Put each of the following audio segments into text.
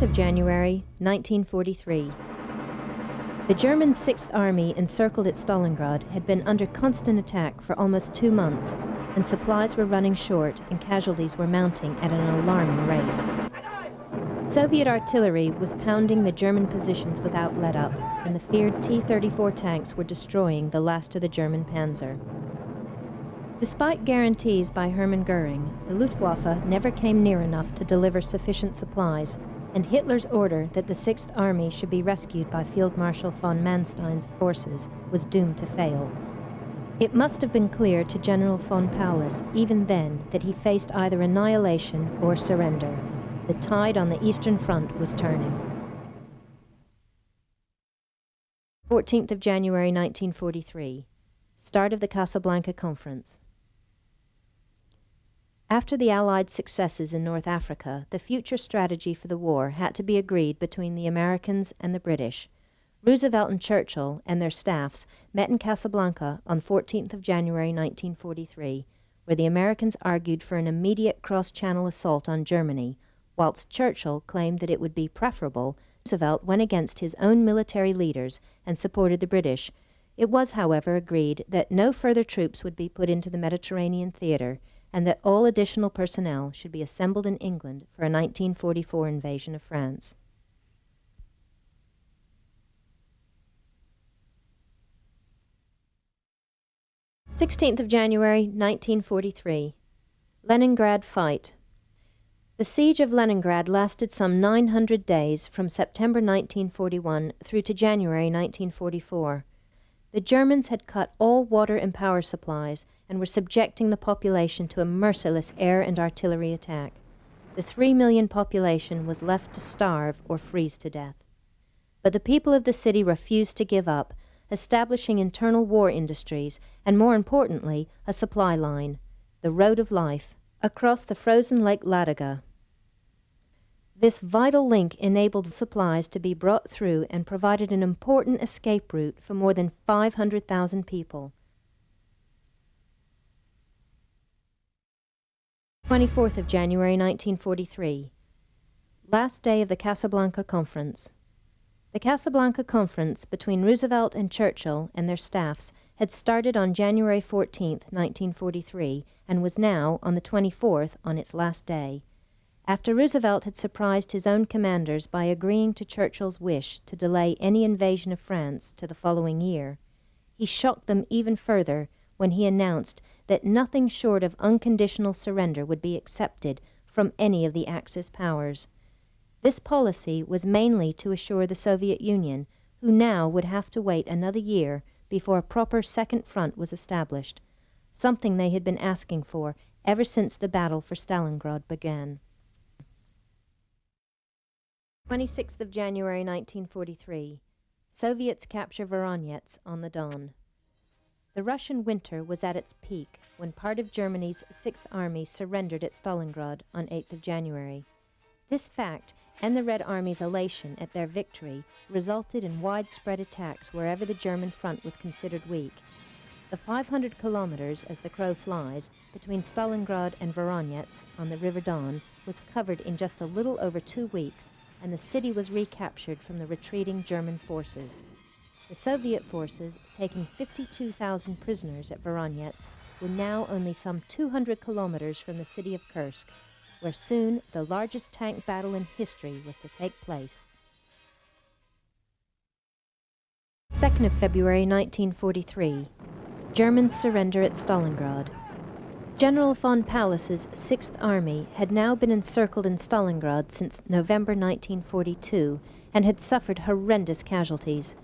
4th of January, 1943. The German Sixth Army encircled at Stalingrad had been under constant attack for almost 2 months, and supplies were running short and casualties were mounting at an alarming rate. Soviet artillery was pounding the German positions without let-up, and the feared T-34 tanks were destroying the last of the German panzer. Despite guarantees by Hermann Goering, the Luftwaffe never came near enough to deliver sufficient supplies, and Hitler's order that the Sixth Army should be rescued by Field Marshal von Manstein's forces was doomed to fail. It must have been clear to General von Paulus even then that he faced either annihilation or surrender. The tide on the Eastern Front was turning. 14th of January 1943. Start of the Casablanca Conference. After the Allied successes in North Africa, the future strategy for the war had to be agreed between the Americans and the British. Roosevelt and Churchill and their staffs met in Casablanca on 14th of January 1943, where the Americans argued for an immediate cross-channel assault on Germany, whilst Churchill claimed that it would be preferable. Roosevelt went against his own military leaders and supported the British. It was, however, agreed that no further troops would be put into the Mediterranean theater, and that all additional personnel should be assembled in England for a 1944 invasion of France. (16th of January, 1943). Leningrad fight. The siege of Leningrad lasted some 900 days from September 1941 through to January 1944. The Germans had cut all water and power supplies and were subjecting the population to a merciless air and artillery attack. The 3 million population was left to starve or freeze to death. But the people of the city refused to give up, establishing internal war industries and, more importantly, a supply line, the Road of Life, across the frozen Lake Ladoga. This vital link enabled supplies to be brought through and provided an important escape route for more than 500,000 people. 24th of January 1943. Last day of the Casablanca Conference. The Casablanca Conference between Roosevelt and Churchill and their staffs had started on January 14th, 1943, and was now, on the 24th, on its last day. After Roosevelt had surprised his own commanders by agreeing to Churchill's wish to delay any invasion of France to the following year, he shocked them even further when he announced that nothing short of unconditional surrender would be accepted from any of the Axis powers. This policy was mainly to assure the Soviet Union, who now would have to wait another year before a proper second front was established, something they had been asking for ever since the battle for Stalingrad began. 26th of January 1943. Soviets capture Voronezh on the Don. The Russian winter was at its peak when part of Germany's Sixth Army surrendered at Stalingrad on 8th of January. This fact, and the Red Army's elation at their victory, resulted in widespread attacks wherever the German front was considered weak. The 500 kilometers, as the crow flies, between Stalingrad and Voronezh on the River Don was covered in just a little over 2 weeks, and the city was recaptured from the retreating German forces. The Soviet forces, taking 52,000 prisoners at Voronezh, were now only some 200 kilometers from the city of Kursk, where soon the largest tank battle in history was to take place. 2nd of February 1943. Germans surrender at Stalingrad. General von Paulus's Sixth Army had now been encircled in Stalingrad since November 1942 and had suffered horrendous casualties.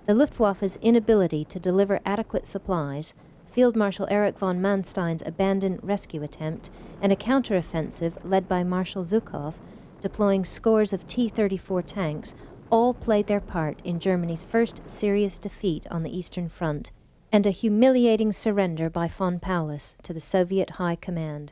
The Luftwaffe's inability to deliver adequate supplies, Field Marshal Erich von Manstein's abandoned rescue attempt, and a counteroffensive led by Marshal Zhukov, deploying scores of T-34 tanks, all played their part in Germany's first serious defeat on the Eastern Front, and a humiliating surrender by von Paulus to the Soviet High Command.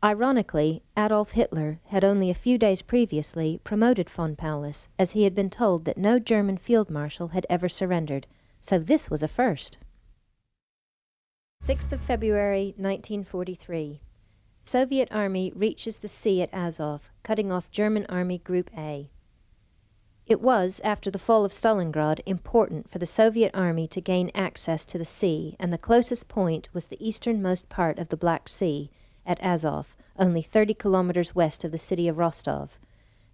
Ironically, Adolf Hitler had only a few days previously promoted von Paulus, as he had been told that no German field marshal had ever surrendered, so this was a first. 6th of February, 1943. Soviet Army reaches the sea at Azov, cutting off German Army Group A. It was, after the fall of Stalingrad, important for the Soviet Army to gain access to the sea, and the closest point was the easternmost part of the Black Sea, at Azov, only 30 kilometers west of the city of Rostov.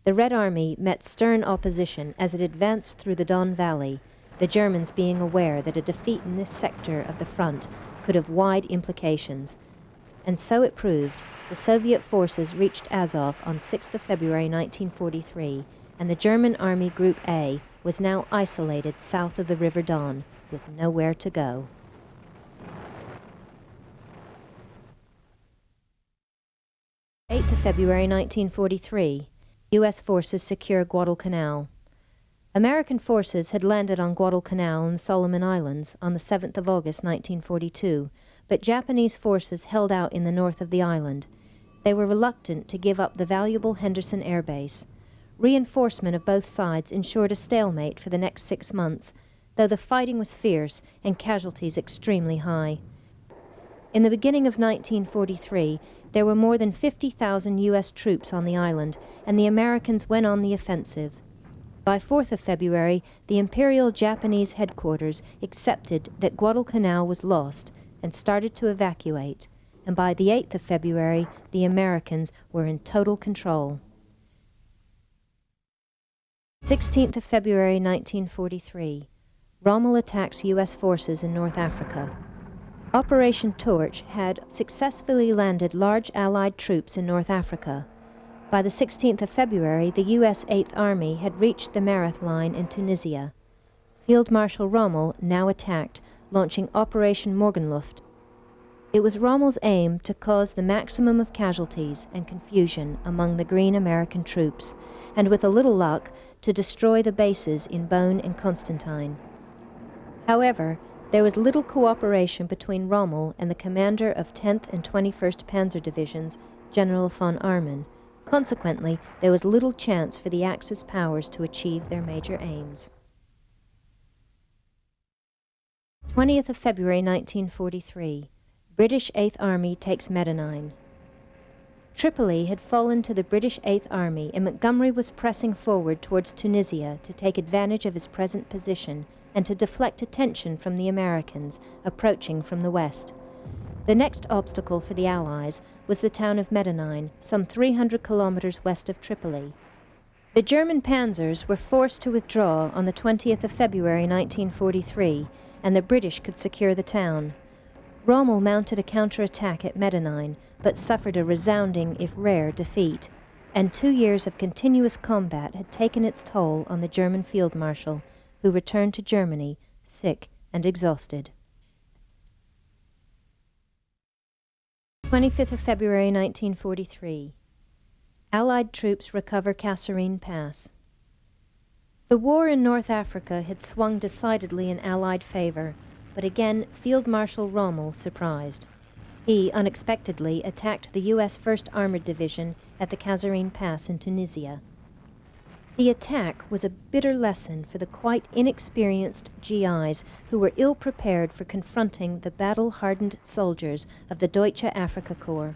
The Red Army met stern opposition as it advanced through the Don Valley, the Germans being aware that a defeat in this sector of the front could have wide implications. And so it proved. The Soviet forces reached Azov on 6th of February 1943, and the German Army Group A was now isolated south of the River Don, with nowhere to go. February 1943, U.S. forces secure Guadalcanal. American forces had landed on Guadalcanal in the Solomon Islands on the 7th of August 1942, but Japanese forces held out in the north of the island. They were reluctant to give up the valuable Henderson Air Base. Reinforcement of both sides ensured a stalemate for the next 6 months, though the fighting was fierce and casualties extremely high. In the beginning of 1943, there were more than 50,000 U.S. troops on the island, and the Americans went on the offensive. By 4th of February, the Imperial Japanese headquarters accepted that Guadalcanal was lost and started to evacuate, and by the 8th of February, the Americans were in total control. 16th of February 1943, Rommel attacks U.S. forces in North Africa. Operation Torch had successfully landed large Allied troops in North Africa. By the 16th of February, the U.S. 8th Army had reached the Mareth Line in Tunisia. Field Marshal Rommel now attacked, launching Operation Morgenluft. It was Rommel's aim to cause the maximum of casualties and confusion among the Green American troops, and with a little luck, to destroy the bases in Bonn and Constantine. However, there was little cooperation between Rommel and the commander of 10th and 21st Panzer Divisions, General von Arnim. Consequently, there was little chance for the Axis powers to achieve their major aims. 20th of February 1943, British 8th Army takes Medellin. Tripoli had fallen to the British 8th Army, and Montgomery was pressing forward towards Tunisia to take advantage of his present position and to deflect attention from the Americans approaching from the west. The next obstacle for the Allies was the town of Medellin, some 300 kilometers west of Tripoli. The German panzers were forced to withdraw on the 20th of February 1943, and the British could secure the town. Rommel mounted a counterattack at Medellin, but suffered a resounding, if rare, defeat, and 2 years of continuous combat had taken its toll on the German field marshal, who returned to Germany, sick and exhausted. 25th of February 1943. Allied troops recover Kasserine Pass. The war in North Africa had swung decidedly in Allied favor, but again Field Marshal Rommel surprised. He unexpectedly attacked the U.S. 1st Armored Division at the Kasserine Pass in Tunisia. The attack was a bitter lesson for the quite inexperienced GIs who were ill-prepared for confronting the battle-hardened soldiers of the Deutsche Afrika Korps.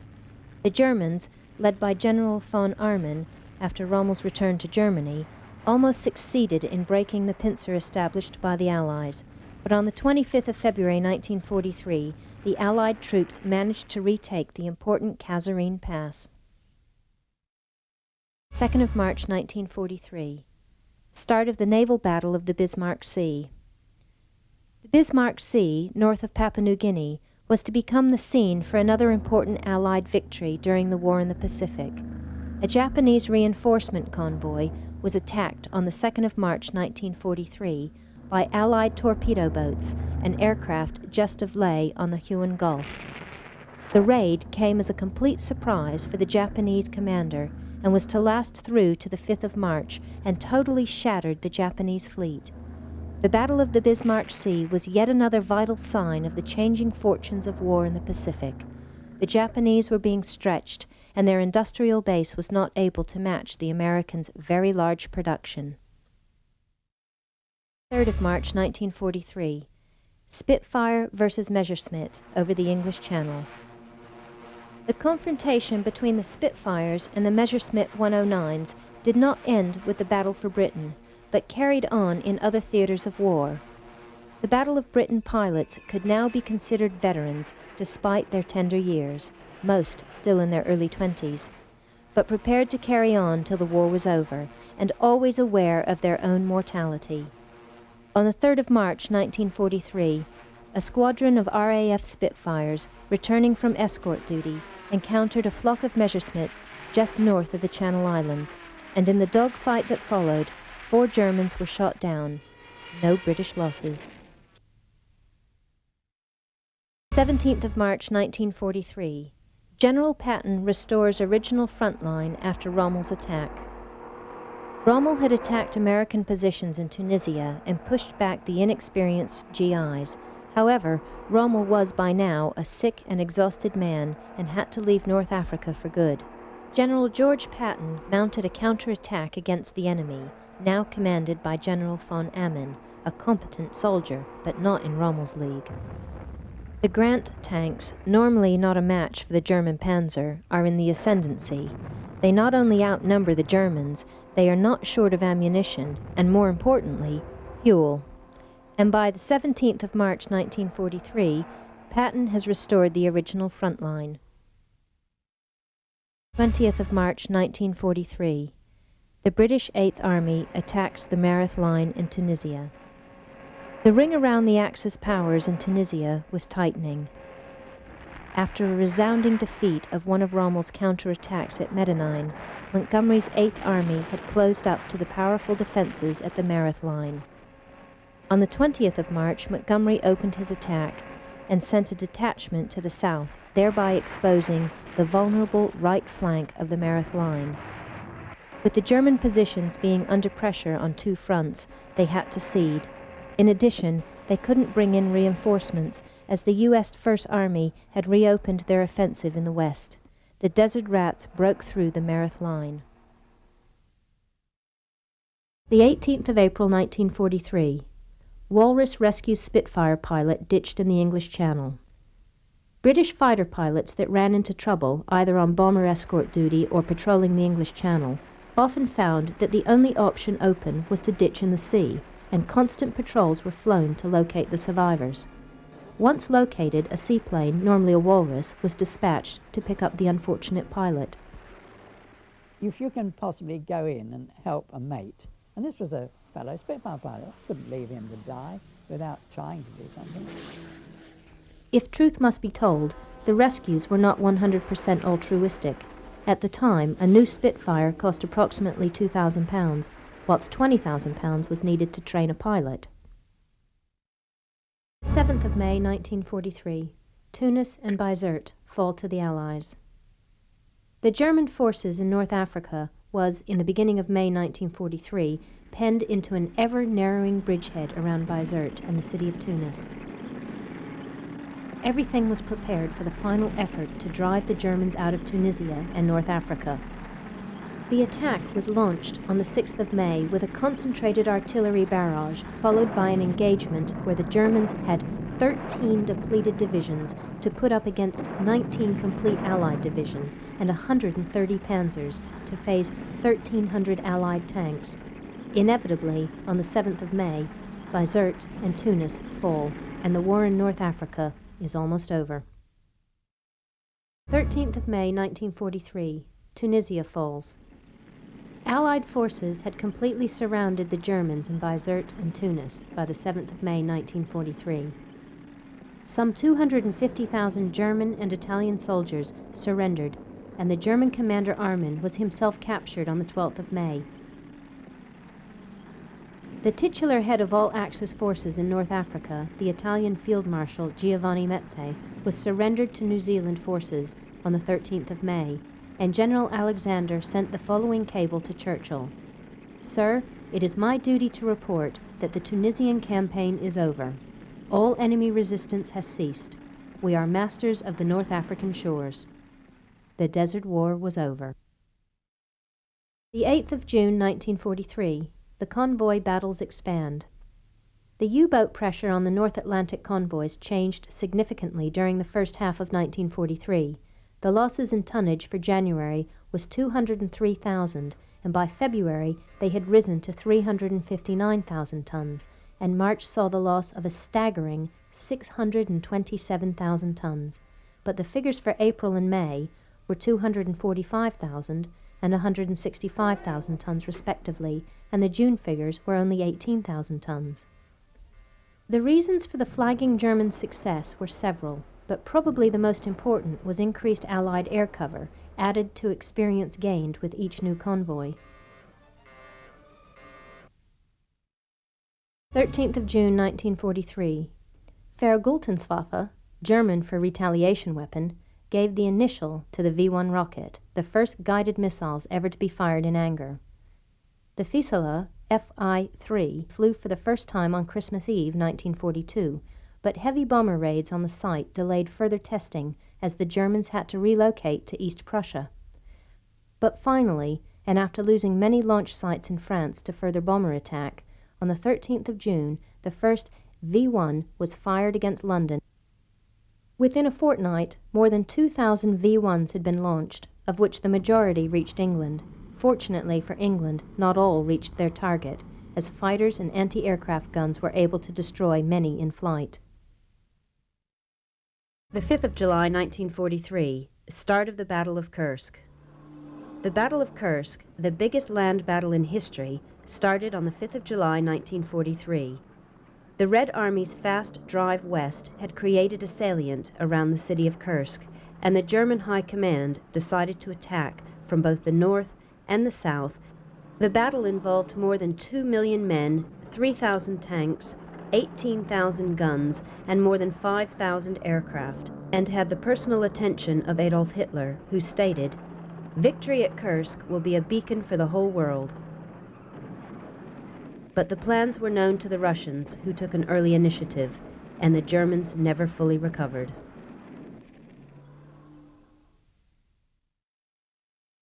The Germans, led by General von Arnim, after Rommel's return to Germany, almost succeeded in breaking the pincer established by the Allies, but on the 25th of February 1943, the Allied troops managed to retake the important Kasserine Pass. 2nd of March 1943. Start of the naval battle of the Bismarck Sea. The Bismarck Sea, north of Papua New Guinea, was to become the scene for another important Allied victory during the war in the Pacific. A Japanese reinforcement convoy was attacked on the 2nd of March 1943 by Allied torpedo boats and aircraft just of lay on the Huon Gulf. The raid came as a complete surprise for the Japanese commander and was to last through to the 5th of March and totally shattered the Japanese fleet. The Battle of the Bismarck Sea was yet another vital sign of the changing fortunes of war in the Pacific. The Japanese were being stretched, and their industrial base was not able to match the Americans' very large production. 3rd of March 1943. Spitfire versus Messerschmitt over the English Channel. The confrontation between the Spitfires and the Messerschmitt 109s did not end with the Battle for Britain, but carried on in other theaters of war. The Battle of Britain pilots could now be considered veterans despite their tender years, most still in their early 20s, but prepared to carry on till the war was over, and always aware of their own mortality. On the 3rd of March 1943, a squadron of RAF Spitfires, returning from escort duty, encountered a flock of Messerschmitts just north of the Channel Islands, and in the dogfight that followed, 4 Germans were shot down. No British losses. 17th of March 1943. General Patton restores original front line after Rommel's attack. Rommel had attacked American positions in Tunisia and pushed back the inexperienced GIs. However, Rommel was by now a sick and exhausted man and had to leave North Africa for good. General George Patton mounted a counterattack against the enemy, now commanded by General von Amen, a competent soldier, but not in Rommel's league. The Grant tanks, normally not a match for the German Panzer, are in the ascendancy. They not only outnumber the Germans, they are not short of ammunition, and more importantly, fuel. And by the 17th of March 1943, Patton has restored the original front line. 20th of March 1943. The British Eighth Army attacks the Mareth Line in Tunisia. The ring around the Axis powers in Tunisia was tightening. After a resounding defeat of one of Rommel's counterattacks at Medellin, Montgomery's Eighth Army had closed up to the powerful defenses at the Mareth Line. On the 20th of March, Montgomery opened his attack and sent a detachment to the south, thereby exposing the vulnerable right flank of the Mareth Line. With the German positions being under pressure on 2 fronts, they had to cede. In addition, they couldn't bring in reinforcements as the U.S. First Army had reopened their offensive in the west. The Desert Rats broke through the Mareth Line. The 18th of April 1943. Walrus rescues Spitfire pilot ditched in the English Channel. British fighter pilots that ran into trouble, either on bomber escort duty or patrolling the English Channel, often found that the only option open was to ditch in the sea, and constant patrols were flown to locate the survivors. Once located, a seaplane, normally a Walrus, was dispatched to pick up the unfortunate pilot. If you can possibly go in and help a mate, and this was a fellow Spitfire pilot, I couldn't leave him to die without trying to do something. If truth must be told, the rescues were not 100% altruistic. At the time, a new Spitfire cost approximately £2,000, whilst £20,000 was needed to train a pilot. 7th of May 1943. Tunis and Bizerte fall to the Allies. The German forces in North Africa was, in the beginning of May 1943, penned into an ever-narrowing bridgehead around Bizerte and the city of Tunis. Everything was prepared for the final effort to drive the Germans out of Tunisia and North Africa. The attack was launched on the 6th of May with a concentrated artillery barrage, followed by an engagement where the Germans had 13 depleted divisions to put up against 19 complete Allied divisions and 130 panzers to face 1,300 Allied tanks. Inevitably, on the 7th of May, Bizerte and Tunis fall, and the war in North Africa is almost over. 13th of May 1943. Tunisia falls. Allied forces had completely surrounded the Germans in Bizerte and Tunis by the 7th of May 1943. Some 250,000 German and Italian soldiers surrendered, and the German commander Armin was himself captured on the 12th of May. The titular head of all Axis forces in North Africa, the Italian Field Marshal Giovanni Mezze, was surrendered to New Zealand forces on the 13th of May, and General Alexander sent the following cable to Churchill. "Sir, it is my duty to report that the Tunisian campaign is over. All enemy resistance has ceased. We are masters of the North African shores." The Desert War was over. The 8th of June 1943. The convoy battles expand. The U-boat pressure on the North Atlantic convoys changed significantly during the first half of 1943. the losses in tonnage for January was 203,000, and by February they had risen to 359,000 tons, and March saw the loss of a staggering 627,000 tons. But the figures for April and May were 245,000 and 165,000 tons respectively, and the June figures were only 18,000 tons. The reasons for the flagging German success were several, but probably the most important was increased Allied air cover, added to experience gained with each new convoy. 13th of June 1943. Vergeltungswaffe, German for retaliation weapon, gave the initial to the V-1 rocket, the first guided missiles ever to be fired in anger. The Fieseler Fi-3 flew for the first time on Christmas Eve 1942, but heavy bomber raids on the site delayed further testing as the Germans had to relocate to East Prussia. But finally, and after losing many launch sites in France to further bomber attack, on the 13th of June, the first V-1 was fired against London. Within a fortnight, more than 2,000 V-1s had been launched, of which the majority reached England. Fortunately for England, not all reached their target, as fighters and anti-aircraft guns were able to destroy many in flight. The 5th of July 1943, start of the Battle of Kursk. The Battle of Kursk, the biggest land battle in history, started on the 5th of July 1943. The Red Army's fast drive west had created a salient around the city of Kursk, and the German High Command decided to attack from both the north and the south. The battle involved more than 2 million men, 3,000 tanks, 18,000 guns, and more than 5,000 aircraft, and had the personal attention of Adolf Hitler, who stated, "Victory at Kursk will be a beacon for the whole world." But the plans were known to the Russians, who took an early initiative, and the Germans never fully recovered.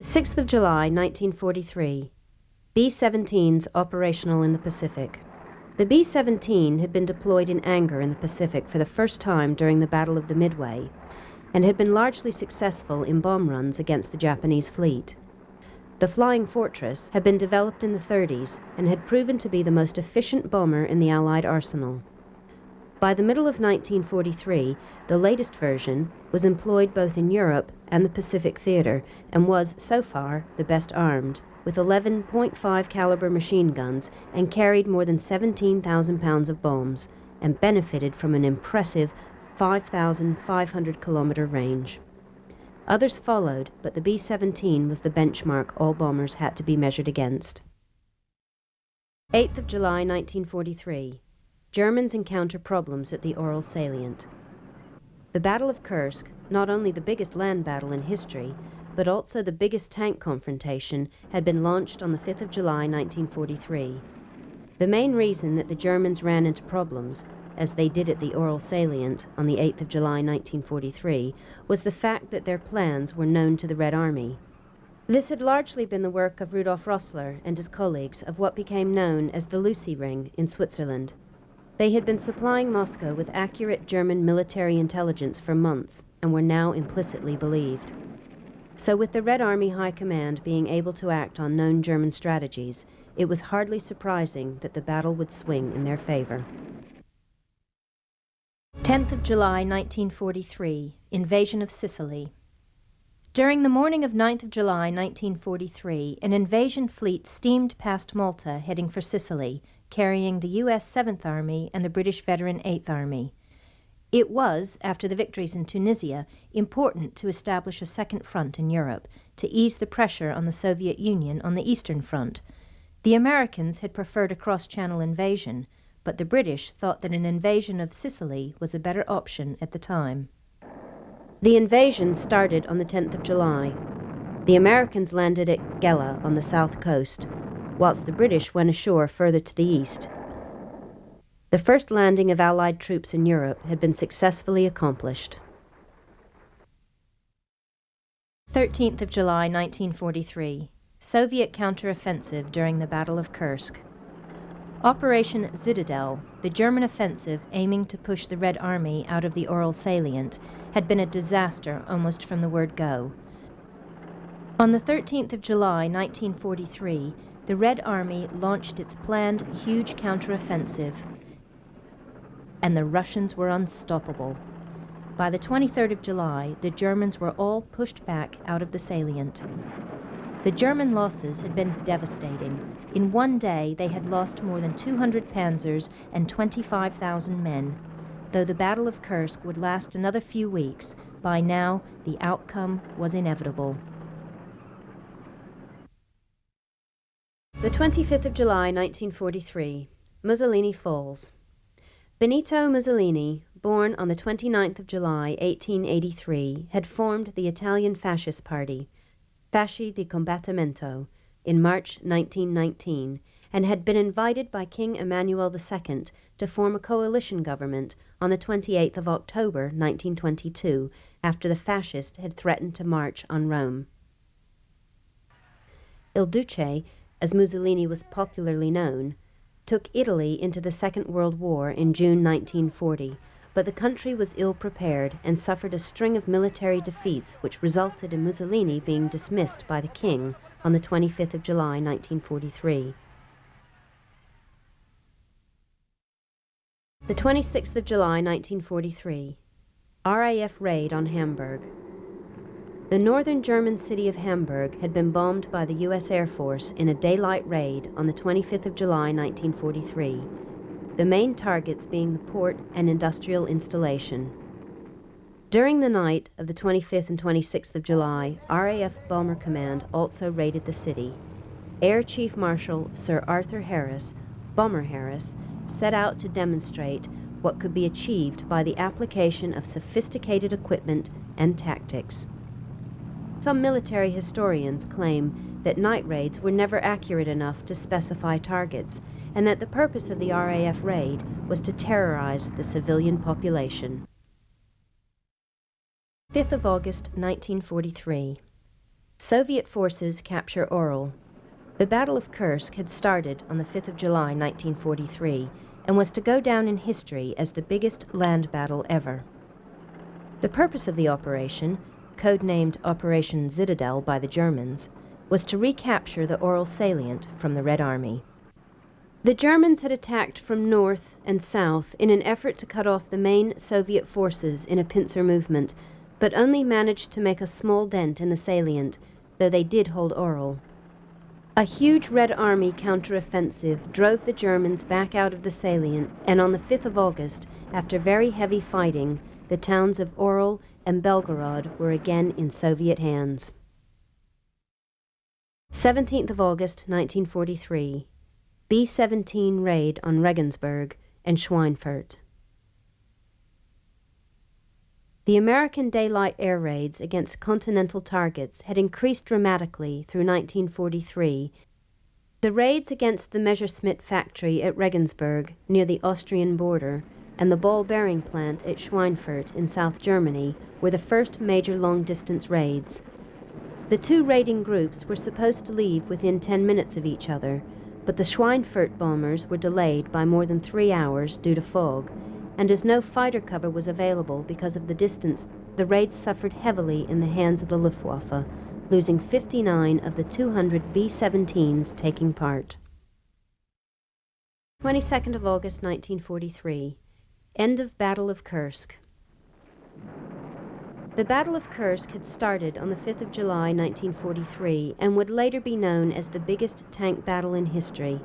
6th of July 1943. B-17s operational in the Pacific. The B-17 had been deployed in anger in the Pacific for the first time during the Battle of the Midway, and had been largely successful in bomb runs against the Japanese fleet. The Flying Fortress had been developed in the 30s and had proven to be the most efficient bomber in the Allied arsenal. By the middle of 1943, the latest version was employed both in Europe and the Pacific theater and was, so far, the best armed, with 11.5 caliber machine guns, and carried more than 17,000 pounds of bombs, and benefited from an impressive 5,500 kilometer range. Others followed, but the B-17 was the benchmark all bombers had to be measured against. 8th of July 1943. Germans encounter problems at the Oral Salient. The Battle of Kursk, not only the biggest land battle in history, but also the biggest tank confrontation, had been launched on the 5th of July 1943. The main reason that the Germans ran into problems, as they did at the Oral Salient on the 8th of July 1943, was the fact that their plans were known to the Red Army. This had largely been the work of Rudolf Rossler and his colleagues of what became known as the Lucy Ring in Switzerland. They had been supplying Moscow with accurate German military intelligence for months and were now implicitly believed. So with the Red Army High Command being able to act on known German strategies, it was hardly surprising that the battle would swing in their favor. 10th of July 1943, invasion of Sicily. During the morning of 9th of July 1943, an invasion fleet steamed past Malta heading for Sicily, carrying the U.S. 7th Army and the British veteran 8th Army. It was, after the victories in Tunisia, important to establish a second front in Europe, to ease the pressure on the Soviet Union on the Eastern Front. The Americans had preferred a cross-channel invasion, but the British thought that an invasion of Sicily was a better option at the time. The invasion started on the 10th of July. The Americans landed at Gela on the south coast, whilst the British went ashore further to the east. The first landing of Allied troops in Europe had been successfully accomplished. 13th of July 1943, Soviet counteroffensive during the Battle of Kursk. Operation Zitadel, the German offensive aiming to push the Red Army out of the Oral salient, had been a disaster almost from the word go. On the 13th of July, 1943, the Red Army launched its planned huge counteroffensive, and the Russians were unstoppable. By the 23rd of July, the Germans were all pushed back out of the salient. The German losses had been devastating. In one day, they had lost more than 200 panzers and 25,000 men. Though the Battle of Kursk would last another few weeks, by now the outcome was inevitable. The 25th of July, 1943, Mussolini falls. Benito Mussolini, born on the 29th of July, 1883, had formed the Italian Fascist Party, Fasci di Combattimento, in March 1919, and had been invited by King Emmanuel II to form a coalition government on the 28th of October 1922, after the fascists had threatened to march on Rome. Il Duce, as Mussolini was popularly known, took Italy into the Second World War in June 1940, but the country was ill-prepared and suffered a string of military defeats which resulted in Mussolini being dismissed by the king on the 25th of July 1943. The 26th of July 1943, RAF raid on Hamburg. The northern German city of Hamburg had been bombed by the U.S. Air Force in a daylight raid on the 25th of July 1943, the main targets being the port and industrial installation. During the night of the 25th and 26th of July, RAF Bomber Command also raided the city. Air Chief Marshal Sir Arthur Harris, Bomber Harris, set out to demonstrate what could be achieved by the application of sophisticated equipment and tactics. Some military historians claim that night raids were never accurate enough to specify targets, and that the purpose of the RAF raid was to terrorize the civilian population. 5th of August, 1943. Soviet forces capture Orel. The Battle of Kursk had started on the 5th of July, 1943, and was to go down in history as the biggest land battle ever. The purpose of the operation, codenamed Operation Zitadel by the Germans, was to recapture the Oral salient from the Red Army. The Germans had attacked from north and south in an effort to cut off the main Soviet forces in a pincer movement, but only managed to make a small dent in the salient, though they did hold Orel. A huge Red Army counteroffensive drove the Germans back out of the salient, and on the 5th of August, after very heavy fighting, the towns of Orel and Belgorod were again in Soviet hands. 17th of August, 1943. B-17 raid on Regensburg and Schweinfurt. The American daylight air raids against continental targets had increased dramatically through 1943. The raids against the Messerschmitt factory at Regensburg, near the Austrian border, and the ball bearing plant at Schweinfurt in South Germany were the first major long-distance raids. The two raiding groups were supposed to leave within 10 minutes of each other, but the Schweinfurt bombers were delayed by more than 3 hours due to fog, and as no fighter cover was available because of the distance, the raids suffered heavily in the hands of the Luftwaffe, losing 59 of the 200 B-17s taking part. 22nd of August, 1943. End of Battle of Kursk. The Battle of Kursk had started on the 5th of July, 1943, and would later be known as the biggest tank battle in history.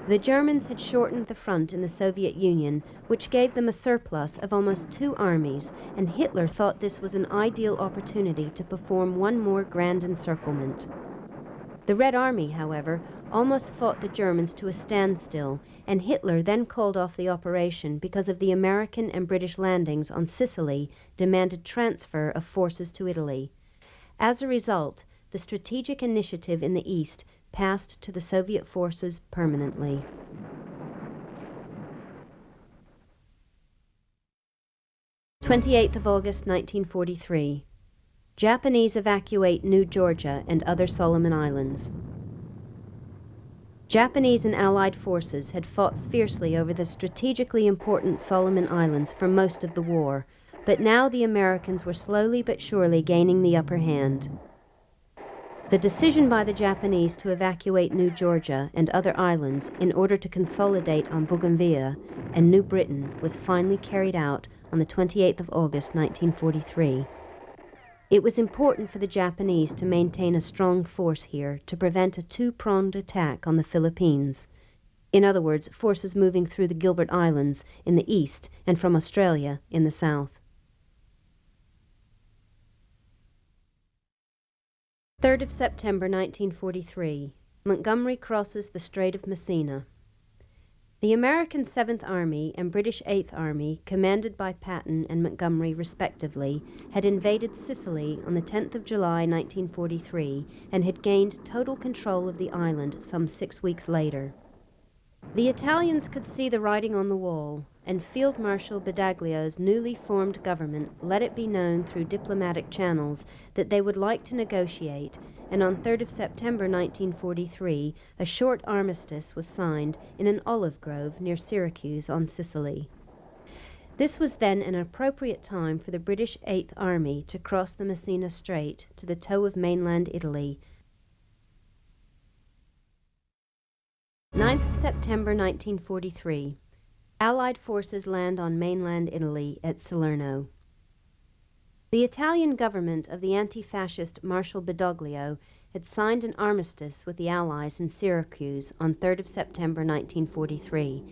The Germans had shortened the front in the Soviet Union, which gave them a surplus of almost 2 armies, and Hitler thought this was an ideal opportunity to perform one more grand encirclement. The Red Army, however, almost fought the Germans to a standstill, and Hitler then called off the operation because of the American and British landings on Sicily demanded transfer of forces to Italy. As a result, the strategic initiative in the East passed to the Soviet forces permanently. of August, 1943. Japanese evacuate New Georgia and other Solomon Islands. Japanese and Allied forces had fought fiercely over the strategically important Solomon Islands for most of the war, but now the Americans were slowly but surely gaining the upper hand. The decision by the Japanese to evacuate New Georgia and other islands in order to consolidate on Bougainville and New Britain was finally carried out on the 28th of August, 1943. It was important for the Japanese to maintain a strong force here to prevent a two-pronged attack on the Philippines. In other words, forces moving through the Gilbert Islands in the east and from Australia in the south. 3rd of September 1943. Montgomery crosses the Strait of Messina. The American 7th Army and British 8th Army, commanded by Patton and Montgomery respectively, had invaded Sicily on the 10th of July 1943 and had gained total control of the island some 6 weeks later. The Italians could see the writing on the wall, and Field Marshal Badoglio's newly formed government let it be known through diplomatic channels that they would like to negotiate, and on 3rd of September 1943 a short armistice was signed in an olive grove near Syracuse on Sicily. This was then an appropriate time for the British 8th Army to cross the Messina Strait to the toe of mainland Italy. 9th of September 1943. Allied forces land on mainland Italy at Salerno. The Italian government of the anti-fascist Marshal Badoglio had signed an armistice with the Allies in Syracuse on 3rd of September 1943,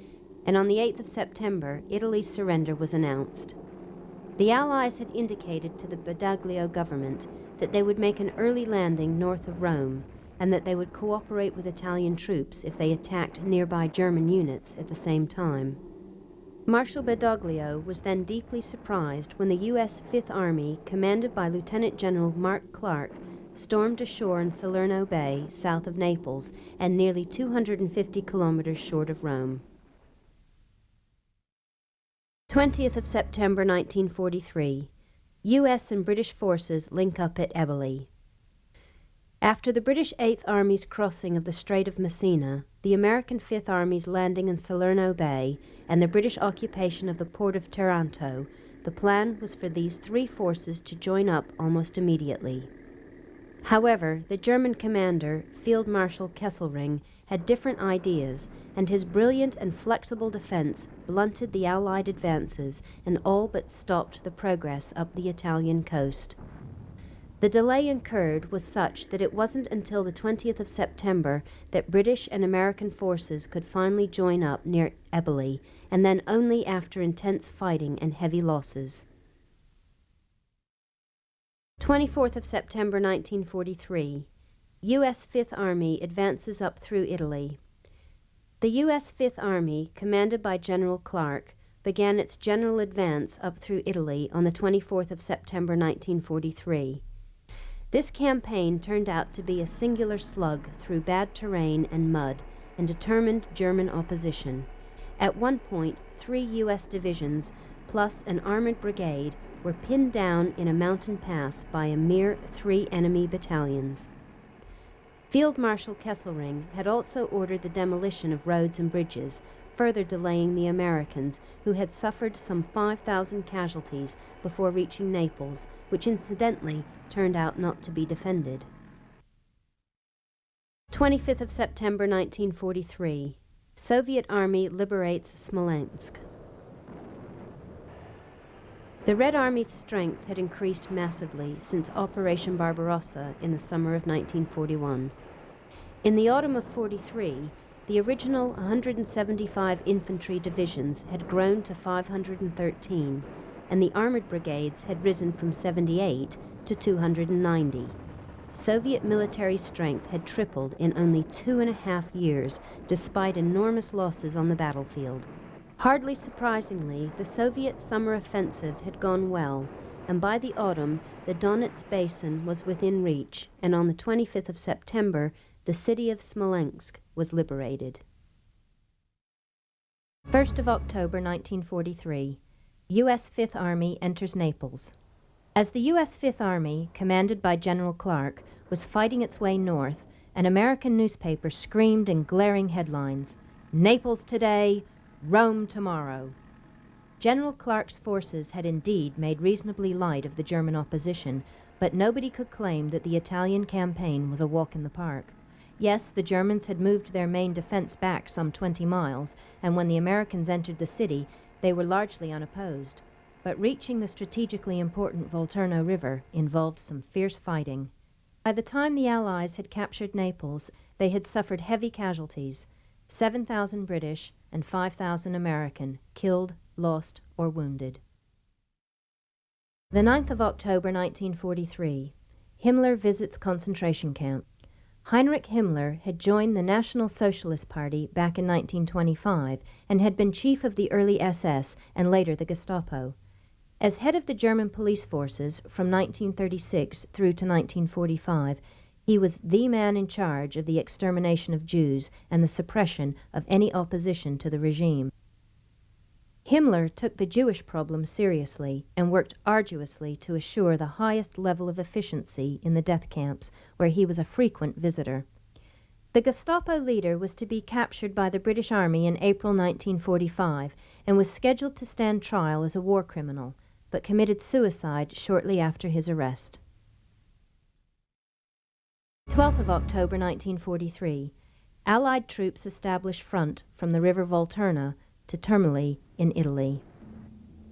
and on the 8th of September, Italy's surrender was announced. The Allies had indicated to the Badoglio government that they would make an early landing north of Rome, and that they would cooperate with Italian troops if they attacked nearby German units at the same time. Marshal Badoglio was then deeply surprised when the U.S. Fifth Army, commanded by Lieutenant General Mark Clark, stormed ashore in Salerno Bay, south of Naples, and nearly 250 kilometers short of Rome. 20th of September 1943. U.S. and British forces link up at Eboli. After the British 8th Army's crossing of the Strait of Messina, the American 5th Army's landing in Salerno Bay, and the British occupation of the port of Taranto, the plan was for these three forces to join up almost immediately. However, the German commander, Field Marshal Kesselring, had different ideas, and his brilliant and flexible defense blunted the Allied advances and all but stopped the progress up the Italian coast. The delay incurred was such that it wasn't until the 20th of September that British and American forces could finally join up near Eboli, and then only after intense fighting and heavy losses. 24th of September 1943. U.S. Fifth Army advances up through Italy. The U.S. Fifth Army, commanded by General Clark, began its general advance up through Italy on the 24th of September 1943. This campaign turned out to be a singular slug through bad terrain and mud and determined German opposition. At one point, 3 U.S. divisions plus an armored brigade were pinned down in a mountain pass by a mere 3 enemy battalions. Field Marshal Kesselring had also ordered the demolition of roads and bridges, further delaying the Americans, who had suffered some 5,000 casualties before reaching Naples, which incidentally turned out not to be defended. 25th of September 1943. Soviet Army liberates Smolensk. The Red Army's strength had increased massively since Operation Barbarossa in the summer of 1941. In the autumn of 43, the original 175 infantry divisions had grown to 513, and the armored brigades had risen from 78 to 290. Soviet military strength had tripled in only 2.5 years, despite enormous losses on the battlefield. Hardly surprisingly, the Soviet summer offensive had gone well, and by the autumn, the Donets Basin was within reach, and on the 25th of September, the city of Smolensk was liberated. 1st of October 1943. U.S. Fifth Army enters Naples. As the U.S. Fifth Army, commanded by General Clark, was fighting its way north, an American newspaper screamed in glaring headlines, "Naples today, Rome tomorrow." General Clark's forces had indeed made reasonably light of the German opposition, but nobody could claim that the Italian campaign was a walk in the park. Yes, the Germans had moved their main defense back some 20 miles, and when the Americans entered the city, they were largely unopposed. But reaching the strategically important Volturno River involved some fierce fighting. By the time the Allies had captured Naples, they had suffered heavy casualties, 7,000 British and 5,000 American, killed, lost, or wounded. The 9th of October 1943, Himmler visits concentration camp. Heinrich Himmler had joined the National Socialist Party back in 1925 and had been chief of the early SS and later the Gestapo. As head of the German police forces from 1936 through to 1945, he was the man in charge of the extermination of Jews and the suppression of any opposition to the regime. Himmler took the Jewish problem seriously and worked arduously to assure the highest level of efficiency in the death camps, where he was a frequent visitor. The Gestapo leader was to be captured by the British Army in April 1945 and was scheduled to stand trial as a war criminal, but committed suicide shortly after his arrest. 12th of October 1943, Allied troops established front from the river Volturno to Termoli in Italy.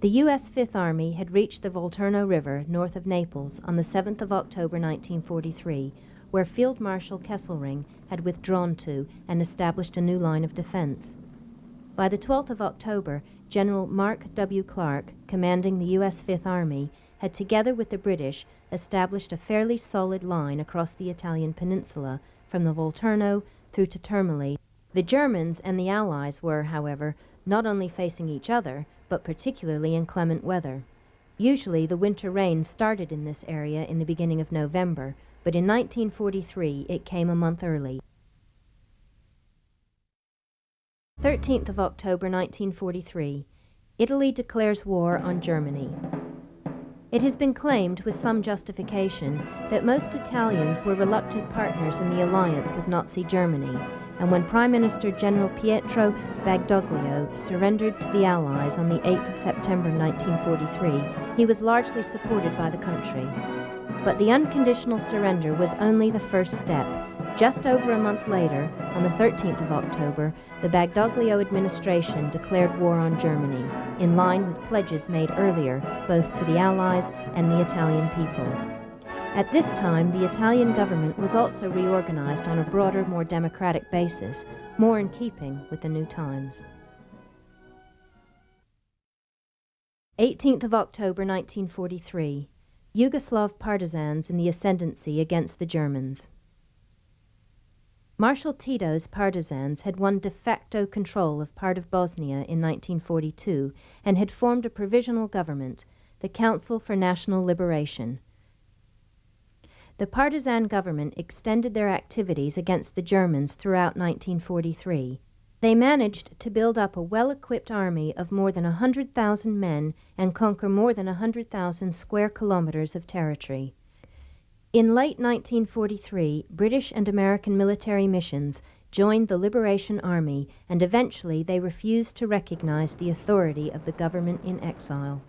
The U.S. Fifth Army had reached the Volturno River north of Naples on the 7th of October 1943, where Field Marshal Kesselring had withdrawn to and established a new line of defense. By the 12th of October, General Mark W. Clark, commanding the U.S. Fifth Army, had together with the British established a fairly solid line across the Italian peninsula from the Volturno through to Termoli. The Germans and the Allies were, however, not only facing each other, but particularly inclement weather. Usually the winter rain started in this area in the beginning of November, but in 1943 it came a month early. 13th of October 1943, Italy declares war on Germany. It has been claimed with some justification that most Italians were reluctant partners in the alliance with Nazi Germany, and when Prime Minister General Pietro Badoglio surrendered to the Allies on the 8th of September 1943, he was largely supported by the country. But the unconditional surrender was only the first step. Just over a month later, on the 13th of October, the Badoglio administration declared war on Germany, in line with pledges made earlier, both to the Allies and the Italian people. At this time, the Italian government was also reorganized on a broader, more democratic basis, more in keeping with the new times. 18th of October 1943, Yugoslav partisans in the ascendancy against the Germans. Marshal Tito's partisans had won de facto control of part of Bosnia in 1942 and had formed a provisional government, the Council for National Liberation. The partisan government extended their activities against the Germans throughout 1943. They managed to build up a well-equipped army of more than 100,000 men and conquer more than 100,000 square kilometers of territory. In late 1943, British and American military missions joined the Liberation Army, and eventually they refused to recognize the authority of the government in exile.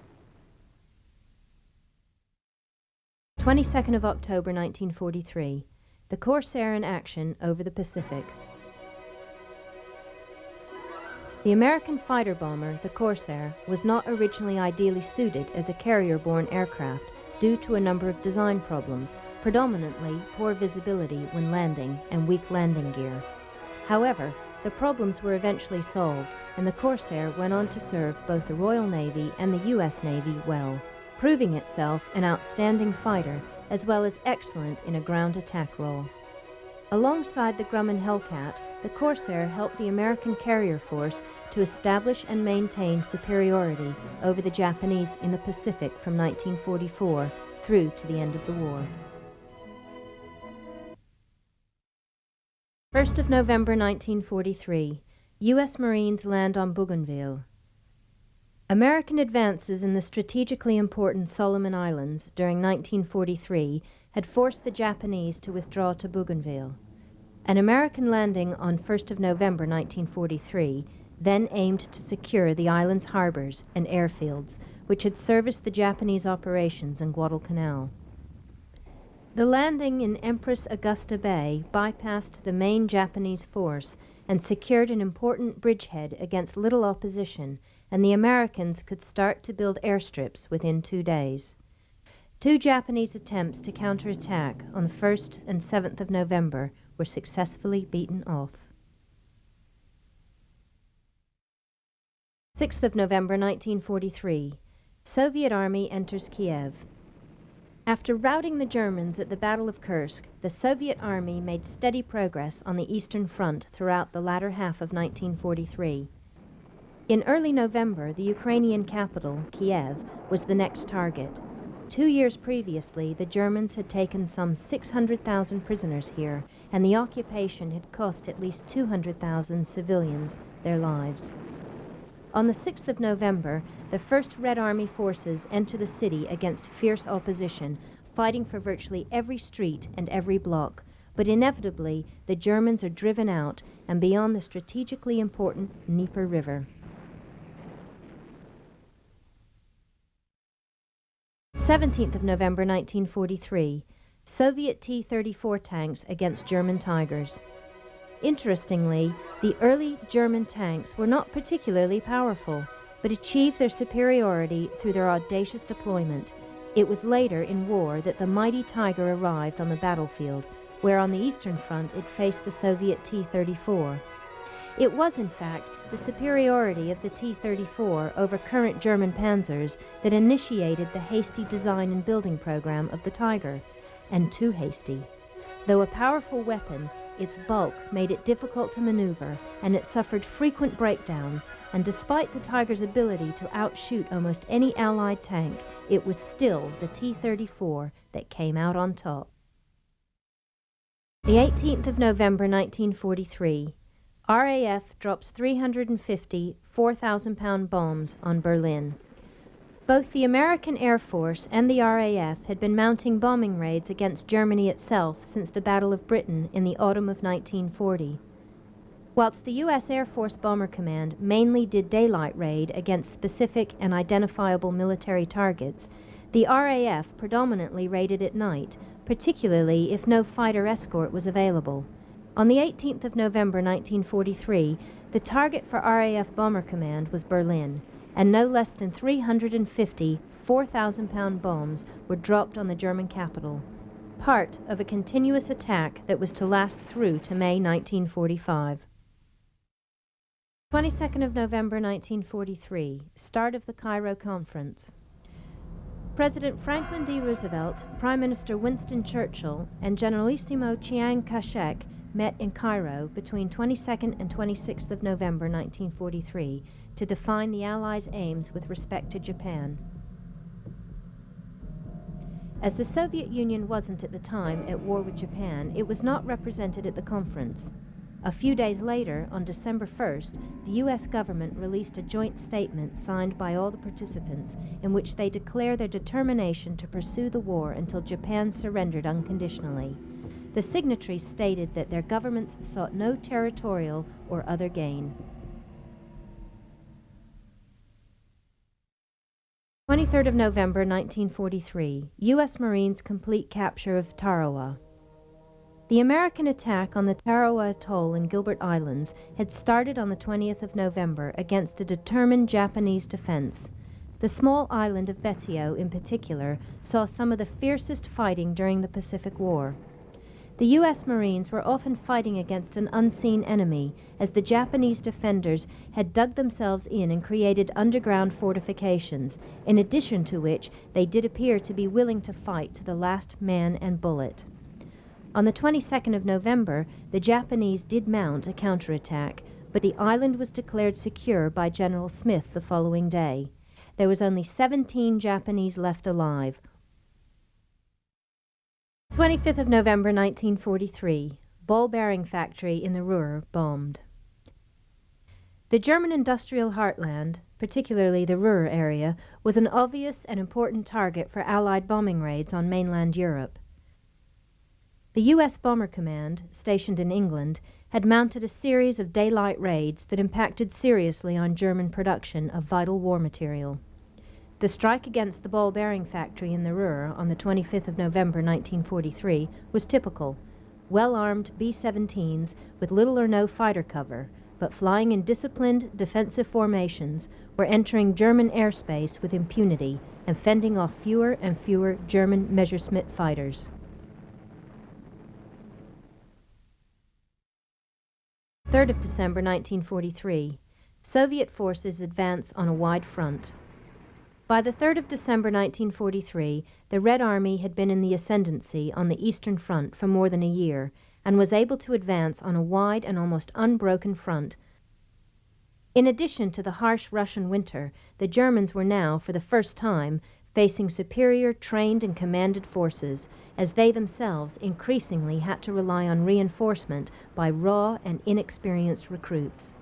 22nd of October 1943, the Corsair in action over the Pacific. The American fighter bomber, the Corsair, was not originally ideally suited as a carrier-borne aircraft due to a number of design problems, predominantly poor visibility when landing and weak landing gear. However, the problems were eventually solved, and the Corsair went on to serve both the Royal Navy and the U.S. Navy well, proving itself an outstanding fighter as well as excellent in a ground attack role. Alongside the Grumman Hellcat, the Corsair helped the American carrier force to establish and maintain superiority over the Japanese in the Pacific from 1944 through to the end of the war. 1st of November 1943, U.S. Marines land on Bougainville. American advances in the strategically important Solomon Islands during 1943 had forced the Japanese to withdraw to Bougainville. An American landing on 1st of November 1943 then aimed to secure the island's harbors and airfields, which had serviced the Japanese operations in Guadalcanal. The landing in Empress Augusta Bay bypassed the main Japanese force and secured an important bridgehead against little opposition, and the Americans could start to build airstrips within 2 days. 2 Japanese attempts to counterattack on the 1st and 7th of November were successfully beaten off. 6th of November 1943, Soviet Army enters Kiev. After routing the Germans at the Battle of Kursk, the Soviet Army made steady progress on the Eastern Front throughout the latter half of 1943. In early November, the Ukrainian capital, Kiev, was the next target. 2 years previously, the Germans had taken some 600,000 prisoners here, and the occupation had cost at least 200,000 civilians their lives. On the 6th of November, the First Red Army forces enter the city against fierce opposition, fighting for virtually every street and every block, but inevitably the Germans are driven out and beyond the strategically important Dnieper River. 17th of November 1943, Soviet T-34 tanks against German Tigers. Interestingly, the early German tanks were not particularly powerful, but achieved their superiority through their audacious deployment. It was later in war that the mighty Tiger arrived on the battlefield, where on the Eastern Front it faced the Soviet T-34. It was, in fact, the superiority of the T-34 over current German panzers that initiated the hasty design and building program of the Tiger, and too hasty. Though a powerful weapon, its bulk made it difficult to maneuver, and it suffered frequent breakdowns, and despite the Tiger's ability to outshoot almost any Allied tank, it was still the T-34 that came out on top. The 18th of November 1943, RAF drops 350 4,000-pound bombs on Berlin. Both the American Air Force and the RAF had been mounting bombing raids against Germany itself since the Battle of Britain in the autumn of 1940. Whilst the U.S. Air Force Bomber Command mainly did daylight raid against specific and identifiable military targets, the RAF predominantly raided at night, particularly if no fighter escort was available. On the 18th of November 1943, the target for RAF Bomber Command was Berlin, and no less than 350 4,000-pound bombs were dropped on the German capital, part of a continuous attack that was to last through to May 1945. 22nd of November 1943, start of the Cairo Conference. President Franklin D. Roosevelt, Prime Minister Winston Churchill, and Generalissimo Chiang Kai-shek met in Cairo between 22nd and 26th of November 1943 to define the Allies' aims with respect to Japan. As the Soviet Union wasn't at the time at war with Japan, it was not represented at the conference. A few days later, on December 1st, the U.S. government released a joint statement signed by all the participants in which they declare their determination to pursue the war until Japan surrendered unconditionally. The signatories stated that their governments sought no territorial or other gain. 23rd of November 1943, U.S. Marines complete capture of Tarawa. The American attack on the Tarawa Atoll in Gilbert Islands had started on the 20th of November against a determined Japanese defense. The small island of Betio, in particular, saw some of the fiercest fighting during the Pacific War. The U.S. Marines were often fighting against an unseen enemy, as the Japanese defenders had dug themselves in and created underground fortifications, in addition to which they did appear to be willing to fight to the last man and bullet. On the 22nd of November, the Japanese did mount a counterattack, but the island was declared secure by General Smith the following day. There was only 17 Japanese left alive. 25th of November 1943, ball bearing factory in the Ruhr bombed. The German industrial heartland, particularly the Ruhr area, was an obvious and important target for Allied bombing raids on mainland Europe. The U.S. Bomber Command, stationed in England, had mounted a series of daylight raids that impacted seriously on German production of vital war material. The strike against the ball bearing factory in the Ruhr on the 25th of November 1943 was typical. Well-armed B-17s with little or no fighter cover, but flying in disciplined defensive formations, were entering German airspace with impunity and fending off fewer and fewer German Messerschmitt fighters. 3rd of December 1943. Soviet forces advance on a wide front. By the 3rd of December 1943, the Red Army had been in the ascendancy on the Eastern Front for more than a year and was able to advance on a wide and almost unbroken front. In addition to the harsh Russian winter, the Germans were now, for the first time, facing superior trained and commanded forces, as they themselves increasingly had to rely on reinforcement by raw and inexperienced recruits.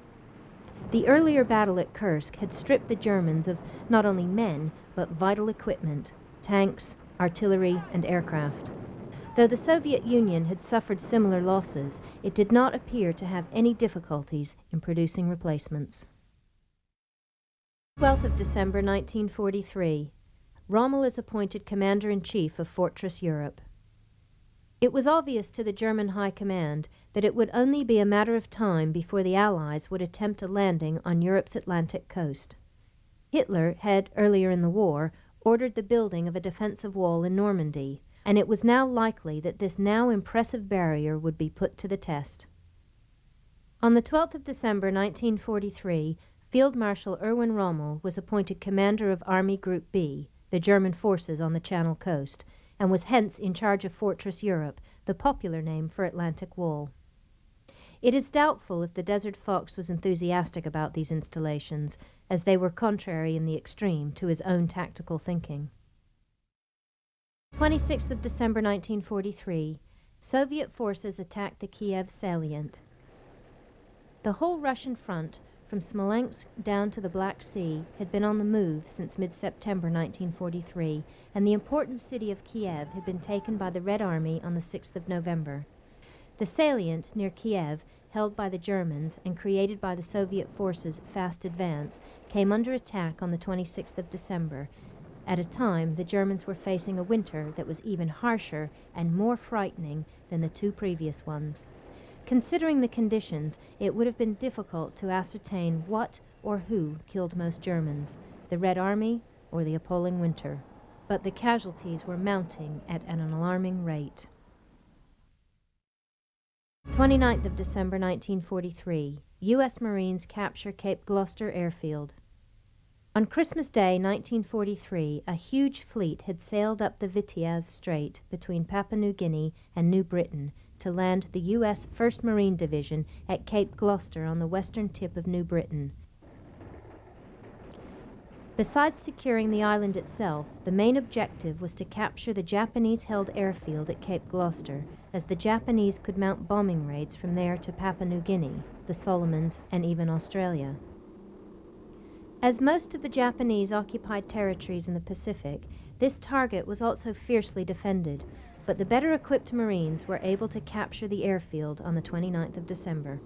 The earlier battle at Kursk had stripped the Germans of not only men, but vital equipment, tanks, artillery, and aircraft. Though the Soviet Union had suffered similar losses, it did not appear to have any difficulties in producing replacements. 12th of December 1943. Rommel is appointed Commander-in-Chief of Fortress Europe. It was obvious to the German High Command that it would only be a matter of time before the Allies would attempt a landing on Europe's Atlantic coast. Hitler had, earlier in the war, ordered the building of a defensive wall in Normandy, and it was now likely that this now impressive barrier would be put to the test. On the 12th of December 1943, Field Marshal Erwin Rommel was appointed commander of Army Group B, the German forces on the Channel coast, and was hence in charge of Fortress Europe, the popular name for Atlantic Wall. It is doubtful if the Desert Fox was enthusiastic about these installations, as they were contrary in the extreme to his own tactical thinking. 26th of December 1943. Soviet forces attacked the Kiev salient. The whole Russian front, from Smolensk down to the Black Sea, had been on the move since mid-September 1943, and the important city of Kiev had been taken by the Red Army on the 6th of November. The salient near Kiev, held by the Germans and created by the Soviet forces' fast advance, came under attack on the 26th of December, at a time the Germans were facing a winter that was even harsher and more frightening than the two previous ones. Considering the conditions, it would have been difficult to ascertain what or who killed most Germans, the Red Army or the appalling winter. But the casualties were mounting at an alarming rate. 29th of December 1943. U.S. Marines capture Cape Gloucester airfield. On Christmas Day 1943, a huge fleet had sailed up the Vitiaz Strait between Papua New Guinea and New Britain to land the U.S. 1st Marine Division at Cape Gloucester on the western tip of New Britain. Besides securing the island itself, the main objective was to capture the Japanese-held airfield at Cape Gloucester, as the Japanese could mount bombing raids from there to Papua New Guinea, the Solomons, and even Australia. As most of the Japanese occupied territories in the Pacific, this target was also fiercely defended, but the better-equipped Marines were able to capture the airfield on the 29th of December.